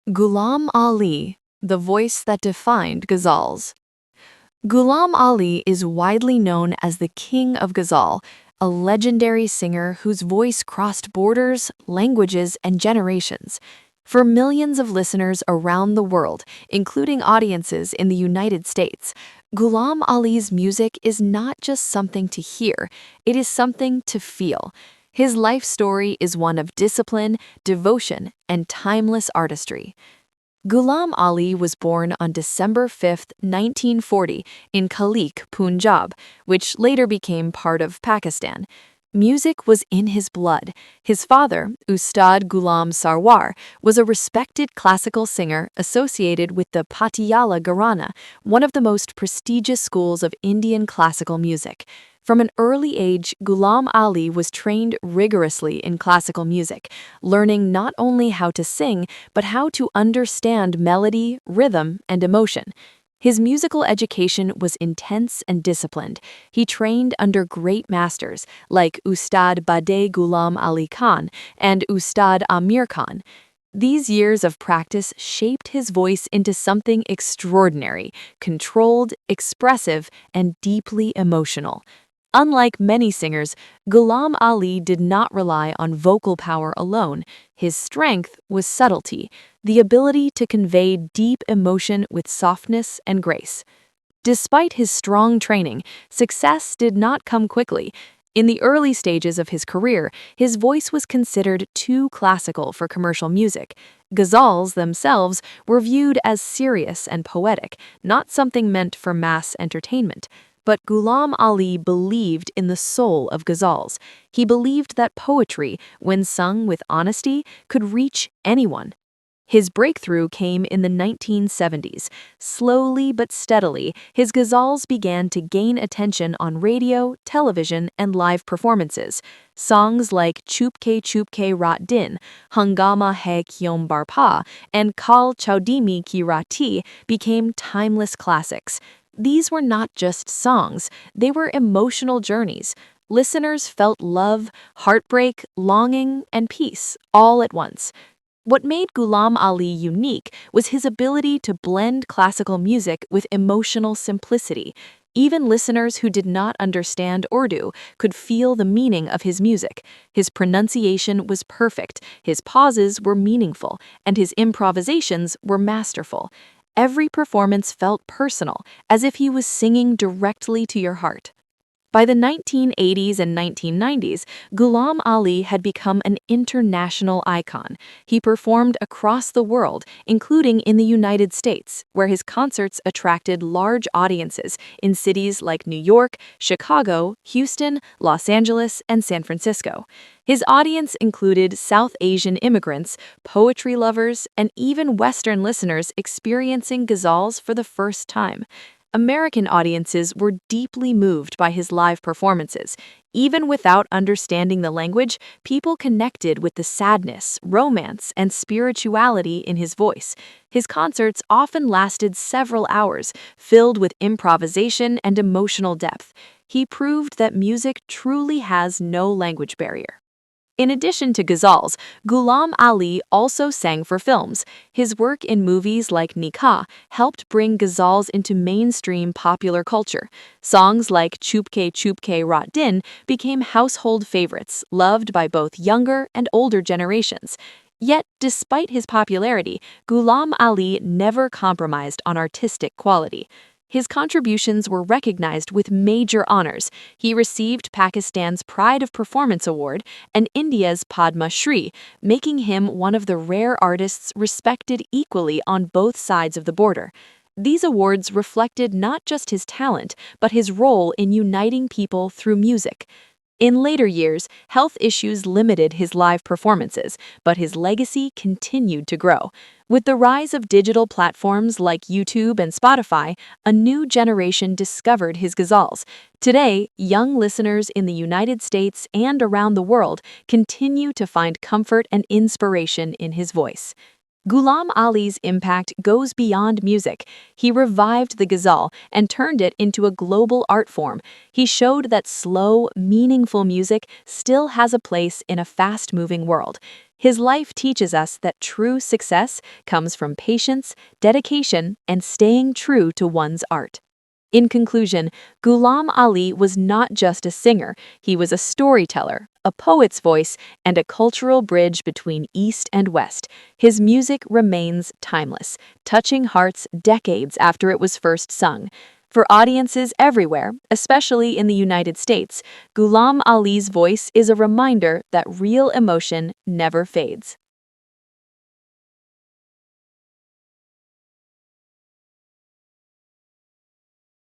Ghulam Ali, the voice that defined ghazals. Ghulam Ali is widely known as the King of Ghazal, a legendary singer whose voice crossed borders, languages, and generations. For millions of listeners around the world, including audiences in the United States, Ghulam Ali's music is not just something to hear, it is something to feel. His life story is one of discipline, devotion, and timeless artistry. Ghulam Ali was born on December 5, 1940, in Kalik, Punjab, which later became part of Pakistan. Music was in his blood. His father, Ustad Ghulam Sarwar, was a respected classical singer associated with the Patiala Gharana, one of the most prestigious schools of Indian classical music. From an early age, Ghulam Ali was trained rigorously in classical music, learning not only how to sing, but how to understand melody, rhythm, and emotion. His musical education was intense and disciplined. He trained under great masters like Ustad Bade Ghulam Ali Khan and Ustad Amir Khan. These years of practice shaped his voice into something extraordinary, controlled, expressive, and deeply emotional. Unlike many singers, Ghulam Ali did not rely on vocal power alone. His strength was subtlety, the ability to convey deep emotion with softness and grace. Despite his strong training, success did not come quickly. In the early stages of his career, his voice was considered too classical for commercial music. Ghazals themselves were viewed as serious and poetic, not something meant for mass entertainment. But Ghulam Ali believed in the soul of ghazals. He believed that poetry, when sung with honesty, could reach anyone. His breakthrough came in the 1970s. Slowly but steadily, his ghazals began to gain attention on radio, television, and live performances. Songs like Chupke Rat Din, Hangama Hai Kyom Barpa, and Kal Chaudimi Ki Rati became timeless classics. These were not just songs, they were emotional journeys. Listeners felt love, heartbreak, longing, and peace all at once. What made Ghulam Ali unique was his ability to blend classical music with emotional simplicity. Even listeners who did not understand Urdu could feel the meaning of his music. His pronunciation was perfect, his pauses were meaningful, and his improvisations were masterful. Every performance felt personal, as if he was singing directly to your heart. By the 1980s and 1990s, Ghulam Ali had become an international icon. He performed across the world, including in the United States, where his concerts attracted large audiences in cities like New York, Chicago, Houston, Los Angeles, and San Francisco. His audience included South Asian immigrants, poetry lovers, and even Western listeners experiencing ghazals for the first time. American audiences were deeply moved by his live performances. Even without understanding the language, people connected with the sadness, romance, and spirituality in his voice. His concerts often lasted several hours, filled with improvisation and emotional depth. He proved that music truly has no language barrier. In addition to ghazals, Ghulam Ali also sang for films. His work in movies like Nikah helped bring ghazals into mainstream popular culture. Songs like Chupke Rat Din became household favorites, loved by both younger and older generations. Yet, despite his popularity, Ghulam Ali never compromised on artistic quality. His contributions were recognized with major honors. He received Pakistan's Pride of Performance Award and India's Padma Shri, making him one of the rare artists respected equally on both sides of the border. These awards reflected not just his talent, but his role in uniting people through music. In later years, health issues limited his live performances, but his legacy continued to grow. With the rise of digital platforms like YouTube and Spotify, a new generation discovered his ghazals. Today, young listeners in the United States and around the world continue to find comfort and inspiration in his voice. Ghulam Ali's impact goes beyond music. He revived the ghazal and turned it into a global art form. He showed that slow, meaningful music still has a place in a fast-moving world. His life teaches us that true success comes from patience, dedication, and staying true to one's art. In conclusion, Ghulam Ali was not just a singer, he was a storyteller, a poet's voice, and a cultural bridge between East and West. His music remains timeless, touching hearts decades after it was first sung. For audiences everywhere, especially in the United States, Ghulam Ali's voice is a reminder that real emotion never fades.